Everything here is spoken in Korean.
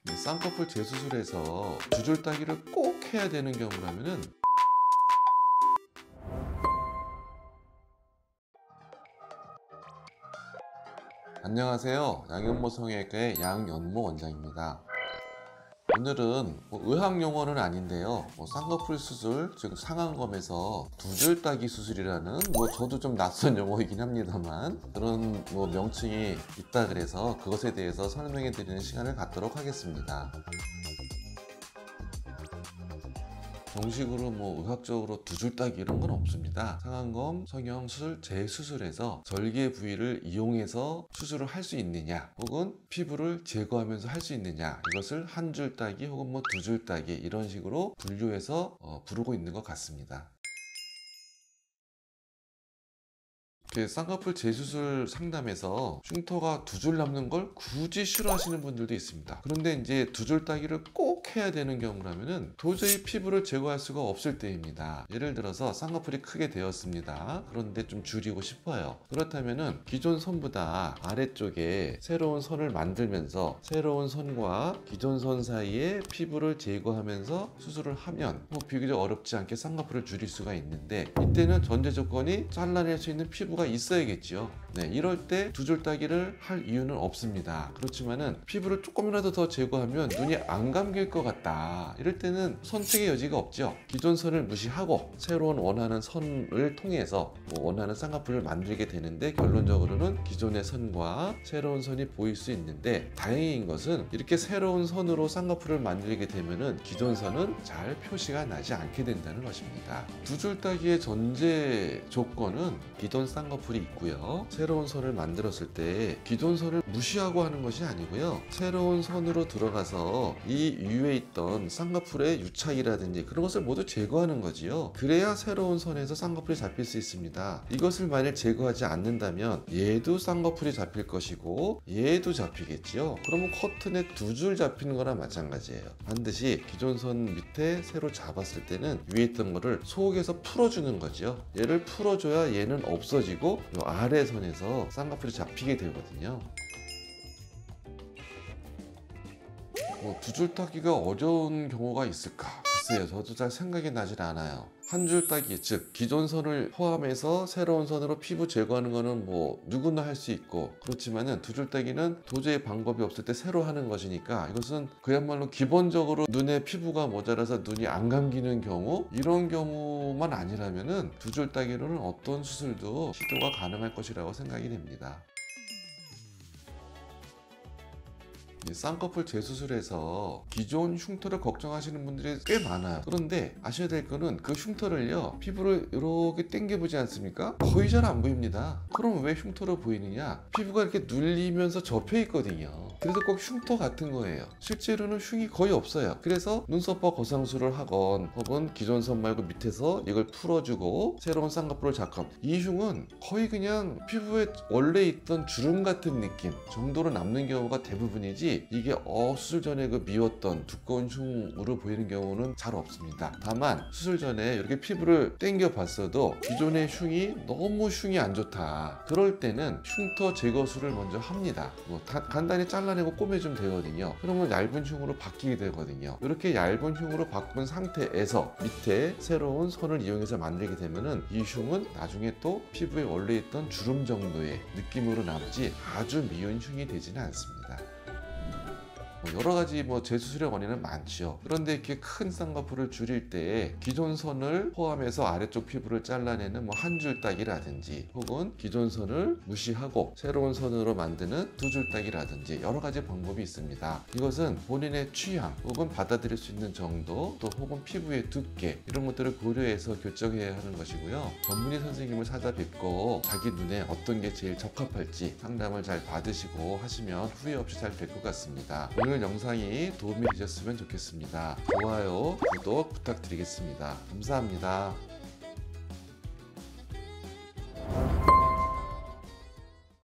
쌍꺼풀 재수술에서 두 줄 따기를 꼭 해야 되는 경우라면은 안녕하세요. 양현모 성형외과의 양연모 원장입니다. 오늘은 의학 용어는 아닌데요. 쌍꺼풀 수술, 즉 상안검에서 두 줄 따기 수술이라는 저도 좀 낯선 용어이긴 합니다만 그런 명칭이 있다 그래서 그것에 대해서 설명해 드리는 시간을 갖도록 하겠습니다. 정식으로 의학적으로 두 줄 따기 이런 건 없습니다. 상안검, 성형 수술, 재수술에서 절개 부위를 이용해서 수술을 할 수 있느냐 혹은 피부를 제거하면서 할 수 있느냐, 이것을 한 줄 따기 혹은 두 줄 따기 이런 식으로 분류해서 부르고 있는 것 같습니다. 쌍꺼풀 재수술 상담에서 흉터가 두 줄 남는 걸 굳이 싫어하시는 분들도 있습니다. 그런데 이제 두 줄 따기를 꼭 해야 되는 경우라면은 도저히 피부를 제거할 수가 없을 때입니다. 예를 들어서 쌍꺼풀이 크게 되었습니다. 그런데 좀 줄이고 싶어요. 그렇다면은 기존 선보다 아래쪽에 새로운 선을 만들면서 새로운 선과 기존 선 사이에 피부를 제거하면서 수술을 하면 비교적 어렵지 않게 쌍꺼풀을 줄일 수가 있는데, 이때는 전제 조건이 잘라낼 수 있는 피부가 있어야겠죠. 이럴 때 두 줄 따기를 할 이유는 없습니다. 그렇지만은 피부를 조금이라도 더 제거하면 눈이 안 감길 것 같다, 이럴 때는 선택의 여지가 없죠. 기존 선을 무시하고 새로운 원하는 선을 통해서 원하는 쌍꺼풀을 만들게 되는데, 결론적으로는 기존의 선과 새로운 선이 보일 수 있는데, 다행인 것은 이렇게 새로운 선으로 쌍꺼풀을 만들게 되면은 기존 선은 잘 표시가 나지 않게 된다는 것입니다. 두 줄 따기의 전제 조건은 기존 쌍꺼풀이 있고요, 새로운 선을 만들었을 때 기존 선을 무시하고 하는 것이 아니고요, 새로운 선으로 들어가서 이 위에 있던 쌍꺼풀의 유착이라든지 그런 것을 모두 제거하는 거지요. 그래야 새로운 선에서 쌍꺼풀이 잡힐 수 있습니다. 이것을 만약 제거하지 않는다면 얘도 쌍꺼풀이 잡힐 것이고 얘도 잡히겠지요. 그러면 커튼에 두 줄 잡히는 거나 마찬가지예요. 반드시 기존 선 밑에 새로 잡았을 때는 위에 있던 거를 속에서 풀어주는 거죠. 얘를 풀어줘야 얘는 없어지고 이 아래 선에서 쌍꺼풀이 잡히게 되거든요. 두 줄 따기가 어려운 경우가 있을까? 글쎄요, 저도 잘 생각이 나질 않아요. 한 줄 따기, 즉 기존 선을 포함해서 새로운 선으로 피부 제거하는 거는 누구나 할 수 있고, 그렇지만은 두 줄 따기는 도저히 방법이 없을 때 새로 하는 것이니까, 이것은 그야말로 기본적으로 눈에 피부가 모자라서 눈이 안 감기는 경우, 이런 경우만 아니라면은 두 줄 따기로는 어떤 수술도 시도가 가능할 것이라고 생각이 됩니다. 쌍꺼풀 재수술에서 기존 흉터를 걱정하시는 분들이 꽤 많아요. 그런데 아셔야 될 거는 그 흉터를요, 피부를 이렇게 당겨보지 않습니까? 거의 잘 안 보입니다. 그럼 왜 흉터로 보이느냐? 피부가 이렇게 눌리면서 접혀 있거든요. 그래서 꼭 흉터 같은 거예요. 실제로는 흉이 거의 없어요. 그래서 눈썹과 거상술을 하건 혹은 기존 선 말고 밑에서 이걸 풀어주고 새로운 쌍꺼풀을 잡건, 이 흉은 거의 그냥 피부에 원래 있던 주름 같은 느낌 정도로 남는 경우가 대부분이지, 이게 수술 전에 미웠던 두꺼운 흉으로 보이는 경우는 잘 없습니다. 다만 수술 전에 이렇게 피부를 당겨 봤어도 기존의 흉이 너무 흉이 안 좋다, 그럴 때는 흉터 제거술을 먼저 합니다. 간단히 잘라내고 꼬매주면 되거든요. 그러면 얇은 흉으로 바뀌게 되거든요. 이렇게 얇은 흉으로 바꾼 상태에서 밑에 새로운 선을 이용해서 만들게 되면은 이 흉은 나중에 또 피부에 원래 있던 주름 정도의 느낌으로 남지 아주 미운 흉이 되지는 않습니다. 여러 가지 재수술의 원인은 많죠. 그런데 이렇게 큰 쌍꺼풀을 줄일 때 기존 선을 포함해서 아래쪽 피부를 잘라내는 한 줄 따기라든지 혹은 기존 선을 무시하고 새로운 선으로 만드는 두 줄 따기라든지 여러 가지 방법이 있습니다. 이것은 본인의 취향 혹은 받아들일 수 있는 정도, 또 혹은 피부의 두께, 이런 것들을 고려해서 결정해야 하는 것이고요. 전문의 선생님을 찾아뵙고 자기 눈에 어떤 게 제일 적합할지 상담을 잘 받으시고 하시면 후회 없이 잘 될 것 같습니다. 오늘 영상이 도움이 되셨으면 좋겠습니다. 좋아요, 구독 부탁드리겠습니다. 감사합니다.